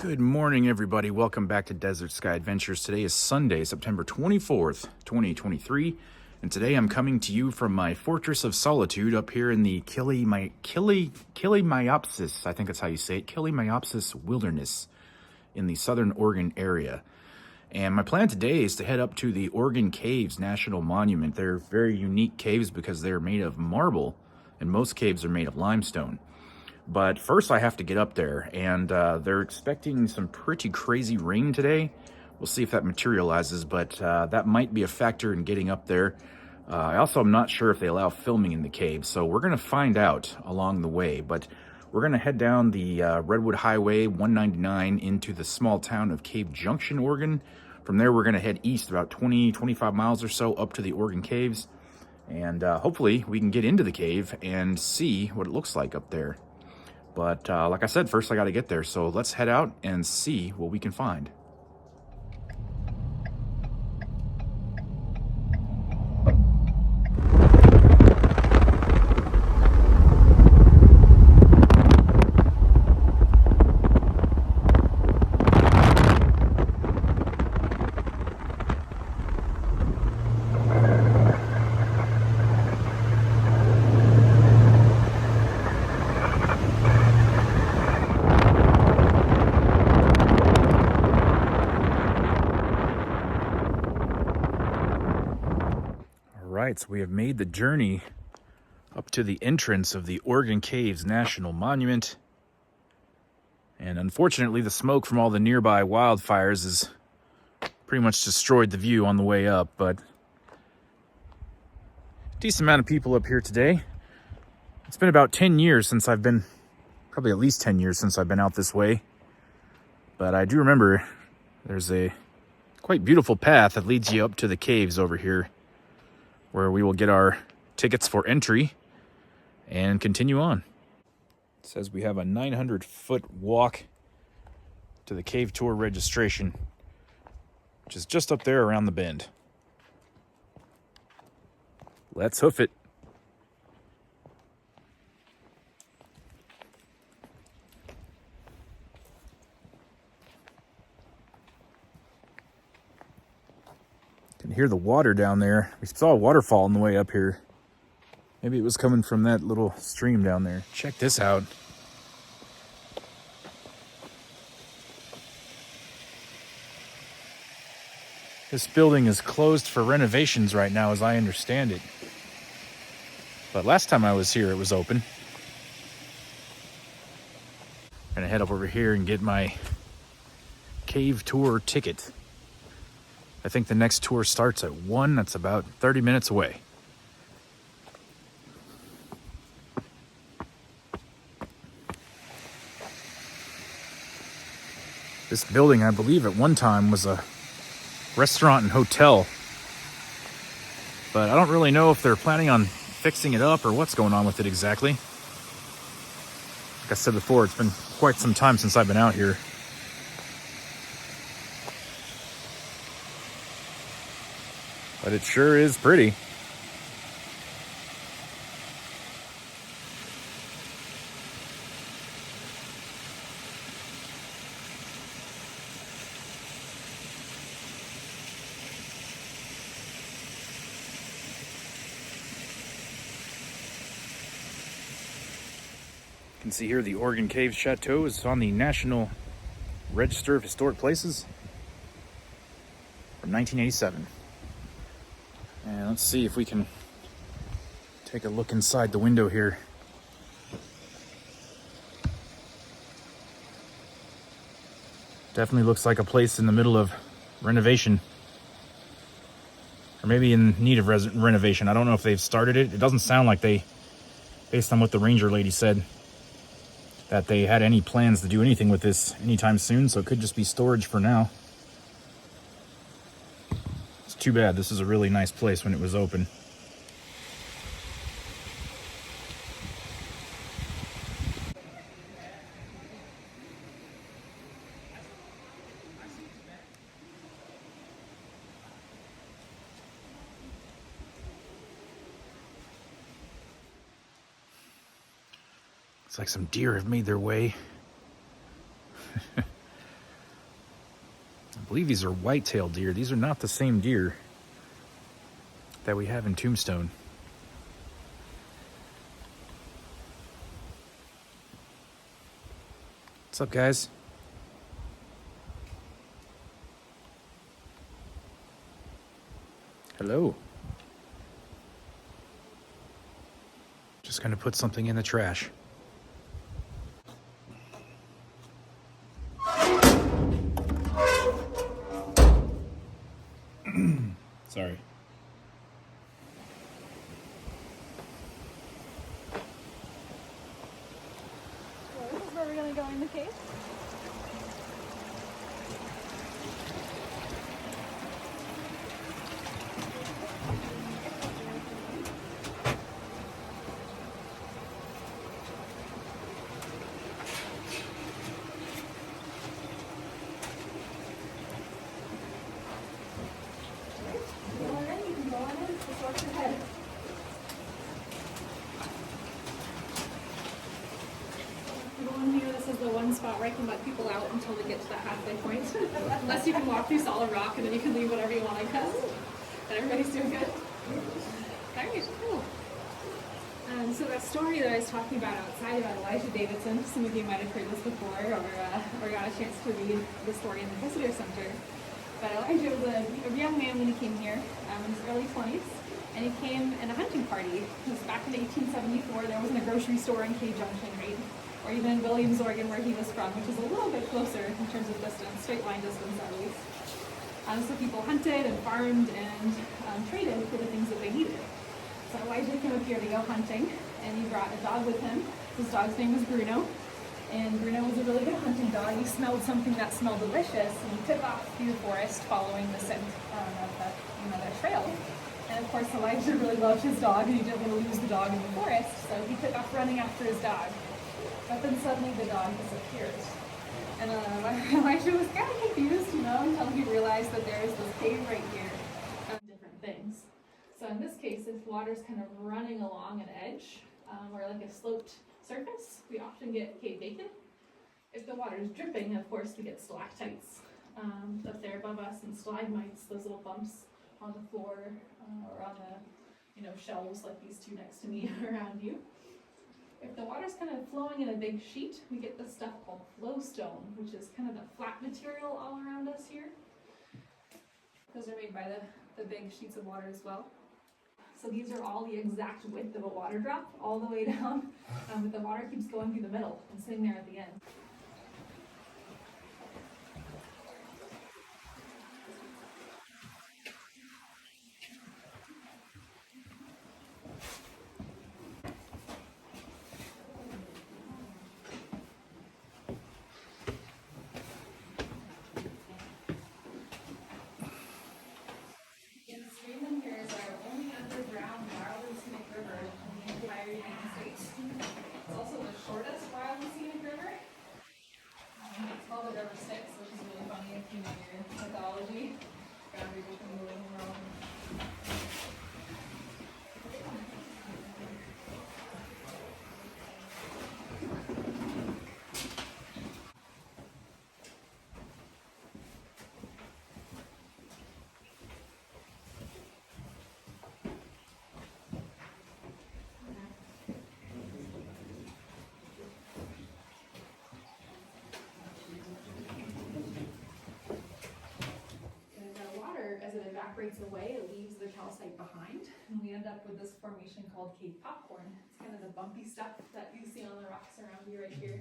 Good morning, everybody. Welcome back to Desert Sky Adventures. Today is Sunday, September 24th, 2023, and today I'm coming to you from my Fortress of Solitude up here in the Killimayopsis, I think that's how you say it, Killimayopsis Wilderness in the Southern Oregon area. And my plan today is to head up to the Oregon Caves National Monument. They're very unique caves because they're made of marble, and most caves are made of limestone. But first I have to get up there, and they're expecting some pretty crazy rain today. We'll see if that materializes, but that might be a factor in getting up there. I also am not sure if they allow filming in the cave, so we're going to find out along the way. But we're going to head down the Redwood Highway 199 into the small town of Cave Junction, Oregon. From there, we're going to head east about 20-25 miles or so up to the Oregon Caves. And hopefully we can get into the cave and see what it looks like up there. But like I said, first I got to get there. So let's head out and see what we can find. Right, so we have made the journey up to the entrance of the Oregon Caves National Monument. And unfortunately, the smoke from all the nearby wildfires has pretty much destroyed the view on the way up, but a decent amount of people up here today. It's been about 10 years since I've been, probably at least 10 years since I've been out this way. But I do remember there's a quite beautiful path that leads you up to the caves over here, where we will get our tickets for entry and continue on. It says we have a 900-foot walk to the cave tour registration, which is just up there around the bend. Let's hoof it. Can hear the water down there. We saw a waterfall on the way up here. Maybe it was coming from that little stream down there. Check this out. This building is closed for renovations right now, as I understand it. But last time I was here, it was open. I'm gonna head up over here and get my cave tour ticket. I think the next tour starts at 1. That's about 30 minutes away. This building, I believe, at one time was a restaurant and hotel. But I don't really know if they're planning on fixing it up or what's going on with it exactly. Like I said before, it's been quite some time since I've been out here. But it sure is pretty. You can see here the Oregon Caves Chateau is on the National Register of Historic Places from 1987. And let's see if we can take a look inside the window here. Definitely looks like a place in the middle of renovation. Or maybe in need of renovation. I don't know if they've started it. It doesn't sound like they, based on what the ranger lady said, that they had any plans to do anything with this anytime soon. So it could just be storage for now. Too bad. This is a really nice place when it was open. Looks like some deer have made their way believe these are white-tailed deer. These are not the same deer that we have in Tombstone. What's up, guys? Hello. Just gonna put something in the trash. Sorry. Well, this is where we're going to go in the cave. The one spot where I can let people out until they get to that halfway point. Unless you can walk through solid rock and then you can leave whatever you want, I guess. And everybody's doing good. Alright, cool. So that story that I was talking about outside about Elijah Davidson, some of you might have heard this before or got a chance to read the story in the visitor center. But Elijah was a young man when he came here in his early 20s. And he came in a hunting party. It was back in 1874. There wasn't a grocery store in Cave Junction, right? Or even in Williams, Oregon, where he was from, which is a little bit closer in terms of distance, straight line distance at least. So people hunted and farmed and traded for the things that they needed. So Elijah came up here to go hunting, and he brought a dog with him. His dog's name was Bruno, and Bruno was a really good hunting dog. He smelled something that smelled delicious, and he took off through the forest following the scent of the trail. And of course, Elijah really loved his dog, and he didn't want to lose the dog in the forest, so he took off running after his dog. But then suddenly the dog disappeared. And Elijah was kind of confused, until he realized that there is this cave right here and different things. So in this case, if water's kind of running along an edge or like a sloped surface, we often get cave bacon. If the water is dripping, of course, we get stalactites up there above us and stalagmites, those little bumps on the floor or on the shelves like these two next to me around you. If the water's kind of flowing in a big sheet, we get this stuff called flowstone, which is kind of the flat material all around us here. Those are made by the big sheets of water as well. So these are all the exact width of a water drop, all the way down, but the water keeps going through the middle and sitting there at the end. As it evaporates away, it leaves the calcite behind, and we end up with this formation called cave popcorn. It's kind of the bumpy stuff that you see on the rocks around you right here.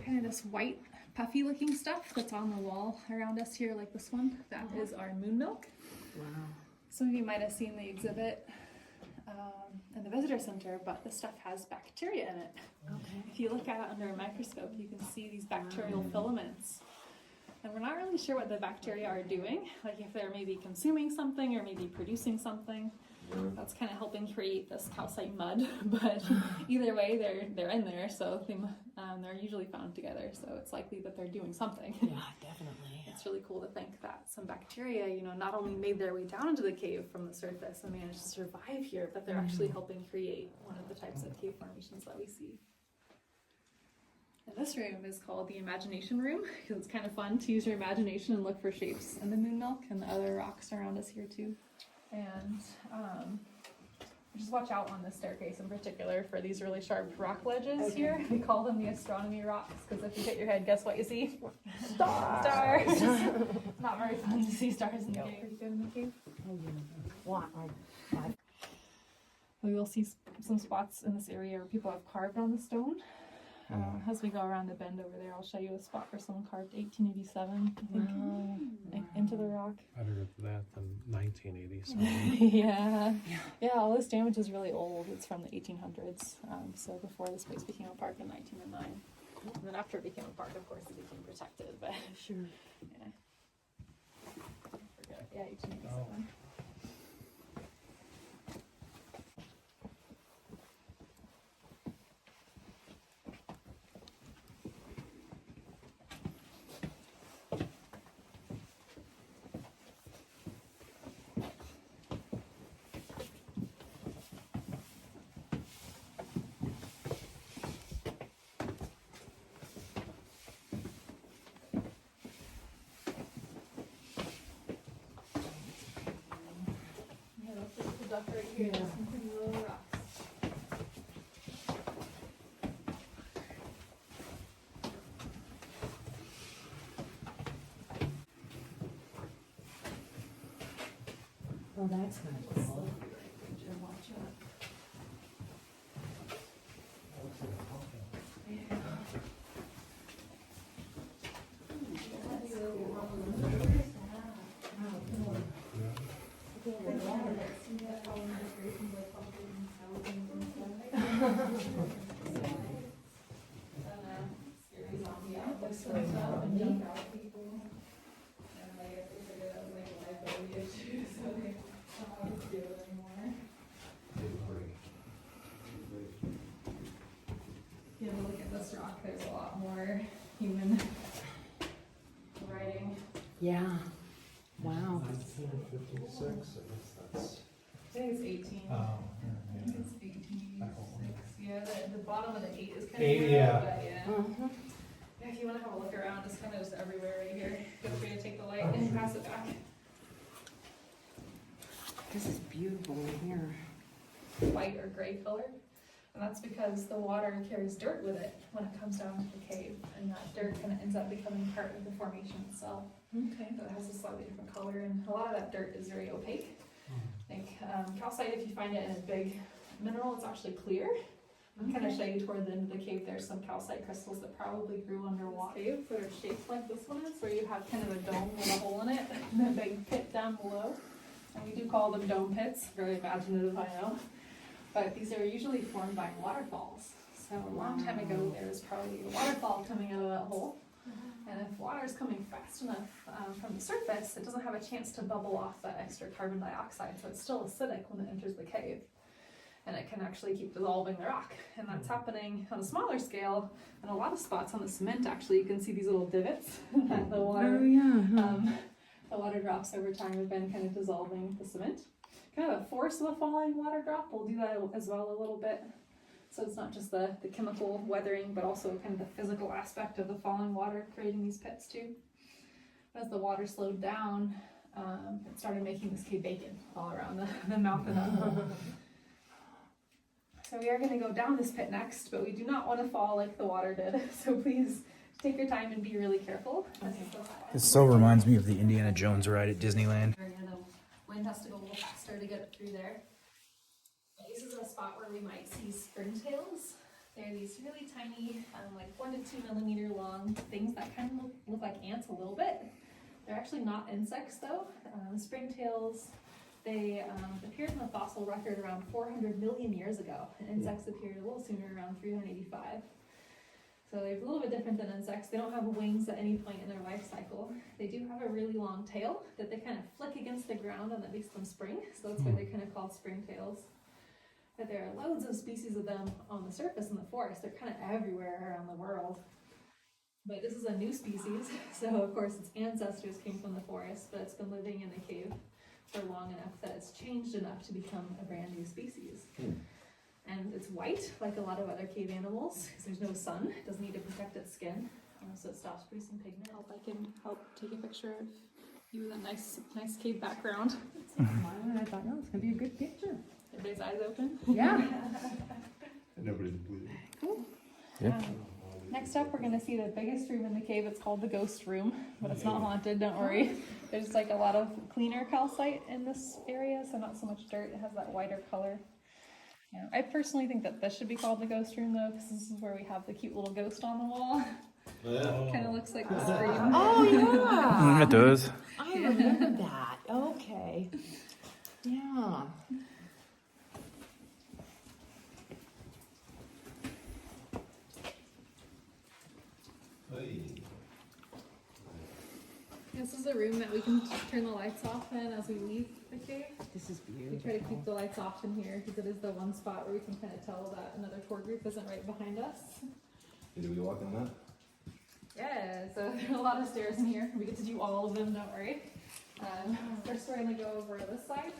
Kind of this white puffy looking stuff that's on the wall around us here, like this one, that is our moon milk. Wow. Some of you might have seen the exhibit in the visitor center, but this stuff has bacteria in it. Okay. If you look at it under a microscope, you can see these bacterial filaments. And we're not really sure what the bacteria are doing, like if they're maybe consuming something or maybe producing something. That's kind of helping create this calcite mud, but either way, they're in there, so they're usually found together. So it's likely that they're doing something. Yeah, definitely. It's really cool to think that some bacteria, not only made their way down into the cave from the surface and managed to survive here, but they're actually helping create one of the types of cave formations that we see. And this room is called the Imagination Room because it's kind of fun to use your imagination and look for shapes in the moon milk and the other rocks around us here too. And just watch out on the staircase in particular for these really sharp rock ledges here. We call them the astronomy rocks because if you hit your head, guess what you see? Stars! Not very fun to see stars in the cave. Pretty good in the cave. We will see some spots in this area where people have carved on the stone. As we go around the bend over there, I'll show you a spot where someone carved 1887, I think, into the rock. Better that than 1987. Yeah, all this damage is really old. It's from the 1800s, so before this place became a park in 1909. And then after it became a park, of course, it became protected, but Sure. yeah. Yeah, 1887. Duck right here. There's some pretty low rocks. Oh, that's kind of cool. Watch out. Yeah, but look at this rock, there's a lot more human writing. Yeah. Wow. 1956, I guess that's. I think it's 18. Oh, I think it's 1886. Yeah, the bottom of the 8 is kind of Eight, weird, yeah. but yeah. Uh-huh. Yeah, if you want to have a look around, it's kind of just everywhere right here. Feel free to take the light and pass it back. This is beautiful in here. White or gray color. And that's because the water carries dirt with it when it comes down to the cave. And that dirt kind of ends up becoming part of the formation itself. Okay. So it has a slightly different color, and a lot of that dirt is very opaque. I think calcite, if you find it in a big mineral, it's actually clear. I'm kind of show you toward the end of the cave, there's some calcite crystals that probably grew underwater cave that are shaped like this one is, where you have kind of a dome with a hole in it, and a big pit down below. And we do call them dome pits, very imaginative, I know. But these are usually formed by waterfalls. So a long time ago, there was probably a waterfall coming out of that hole. And if water is coming fast enough from the surface, it doesn't have a chance to bubble off that extra carbon dioxide, so it's still acidic when it enters the cave. And it can actually keep dissolving the rock. And that's happening on a smaller scale. In a lot of spots on the cement, actually, you can see these little divots that the water, the water drops over time have been kind of dissolving the cement. Kind of the force of a falling water drop will do that as well a little bit. So it's not just the chemical weathering, but also kind of the physical aspect of the falling water creating these pits too. As the water slowed down, it started making this cave bacon all around the mouth of that hole. So we are going to go down this pit next, but we do not want to fall like the water did. So please take your time and be really careful. This so reminds me of the Indiana Jones ride at Disneyland. The wind has to go a little faster to get it through there. This is a spot where we might see springtails. They're these really tiny, like 1 to 2 millimeter long things that kind of look like ants a little bit. They're actually not insects though. Springtails, they appeared in the fossil record around 400 million years ago, and insects appeared a little sooner, around 385. So they're a little bit different than insects. They don't have wings at any point in their life cycle. They do have a really long tail that they kind of flick against the ground and that makes them spring. So that's why they're kind of called springtails. But there are loads of species of them on the surface in the forest. They're kind of everywhere around the world. But this is a new species. So of course its ancestors came from the forest, but it's been living in the cave for long enough that it's changed enough to become a brand new species. And it's white, like a lot of other cave animals, because there's no sun. It doesn't need to protect its skin, so it stops producing pigment. I hope I can help take a picture of you with a nice cave background. I thought, no, it's gonna be a good picture. Everybody's eyes open. Yeah. And nobody's bleeding. Cool. Yeah. Next up, we're gonna see the biggest room in the cave. It's called the ghost room, but it's not haunted, don't worry. There's like a lot of cleaner calcite in this area, so not so much dirt. It has that whiter color. Yeah, I personally think that this should be called the ghost room though, because this is where we have the cute little ghost on the wall. Kind of looks like the scream. Oh, yeah. It does. I remember that. Okay. Yeah. This is a room that we can turn the lights off in as we leave the cave. This is We beautiful. try to keep the lights off in here because it is the one spot where we can kind of tell that another tour group isn't right behind us. Did we walk on that? Yeah, so there are a lot of stairs in here. We get to do all of them, don't worry. First we're gonna go over this side.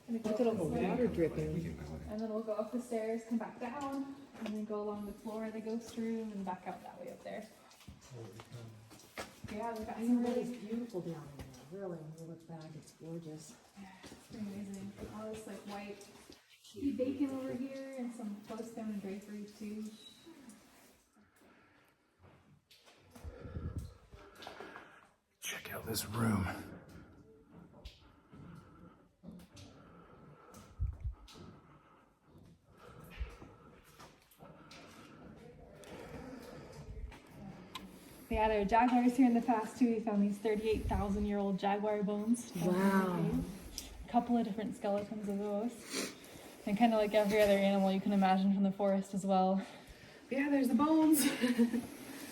Gonna go Look at all up the this way, water dripping. and then we'll go up the stairs, come back down, and then go along the floor of the ghost room and back out that way up there. Yeah, we've got I some know really it's beautiful down there. Really, when you look back, it's gorgeous. it's pretty amazing. All this like white bacon over here and some Flowstone and drapery too. Check out this room. Yeah, there are jaguars here in the past too. We found these 38,000-year-old jaguar bones. down here in the Wow. cave. A couple of different skeletons of those. And kind of like every other animal you can imagine from the forest as well. But yeah, there's the bones.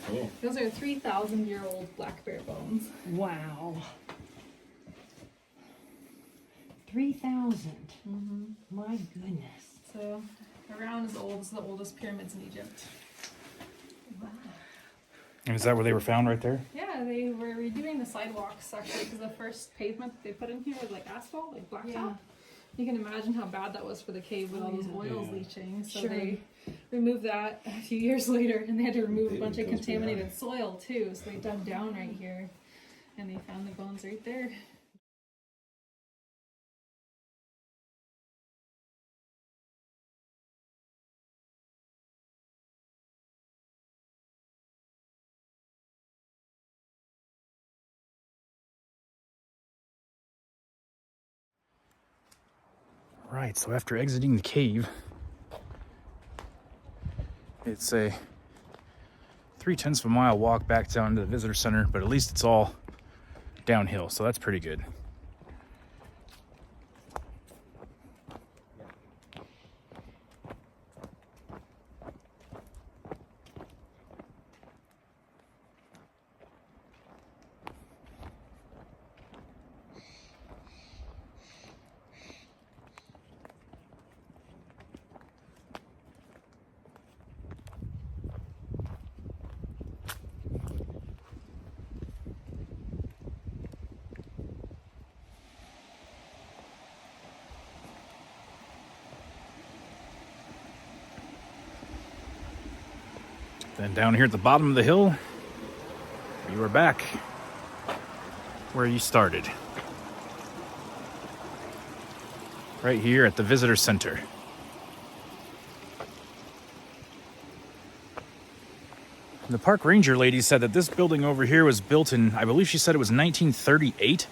Cool. Those are 3,000-year-old black bear bones. Wow. 3,000. My goodness. So around as old as the oldest pyramids in Egypt. Wow. And is that where they were found right there? Yeah, they were redoing the sidewalks actually because the first pavement that they put in here was like asphalt, like blacktop. Yeah. You can imagine how bad that was for the cave with all those Yeah. oils Yeah. leaching. So Sure. they removed that a few years later, and they had to remove a They bunch of didn't go through contaminated soil too. So they dug down right here, and they found the bones right there. Right, so after exiting the cave, it's a 3/10 of a mile walk back down to the visitor center, but at least it's all downhill, so that's pretty good. Then down here at the bottom of the hill, you are back where you started. Right here at the visitor center. The park ranger lady said that this building over here was built in, I believe she said it was 1938.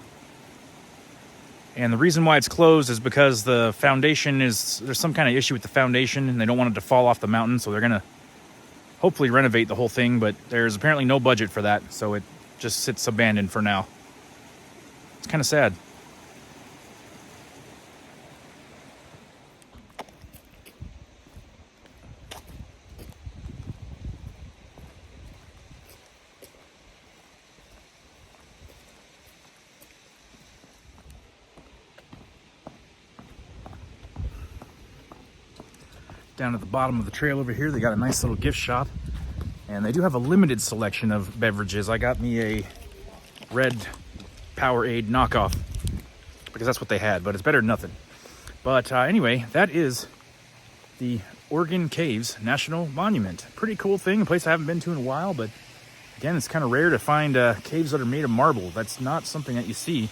And the reason why it's closed is because the foundation there's some kind of issue with the foundation and they don't want it to fall off the mountain, so they're gonna hopefully renovate the whole thing, but there's apparently no budget for that, so it just sits abandoned for now. It's kind of sad. Down at the bottom of the trail over here, they got a nice little gift shop. And they do have a limited selection of beverages. I got me a red Powerade knockoff because that's what they had, but it's better than nothing. But anyway, that is the Oregon Caves National Monument. Pretty cool thing, a place I haven't been to in a while, but again, it's kind of rare to find caves that are made of marble. That's not something that you see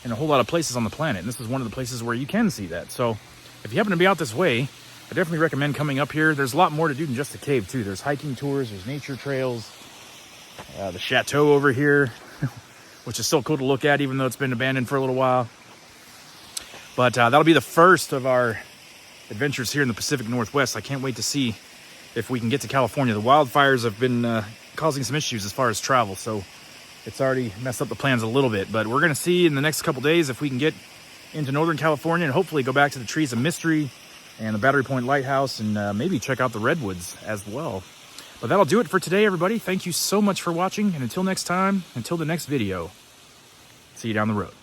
in a whole lot of places on the planet. And this is one of the places where you can see that. So if you happen to be out this way, I definitely recommend coming up here. There's a lot more to do than just the cave too. There's hiking tours, there's nature trails, the chateau over here, which is still cool to look at even though it's been abandoned for a little while. But that'll be the first of our adventures here in the Pacific Northwest. I can't wait to see if we can get to California. The wildfires have been causing some issues as far as travel, so it's already messed up the plans a little bit. But we're going to see in the next couple days if we can get into Northern California and hopefully go back to the Trees of Mystery and the Battery Point Lighthouse and maybe check out the Redwoods as well. But that'll do it for today, everybody. Thank you so much for watching, and until next time, until the next video, see you down the road.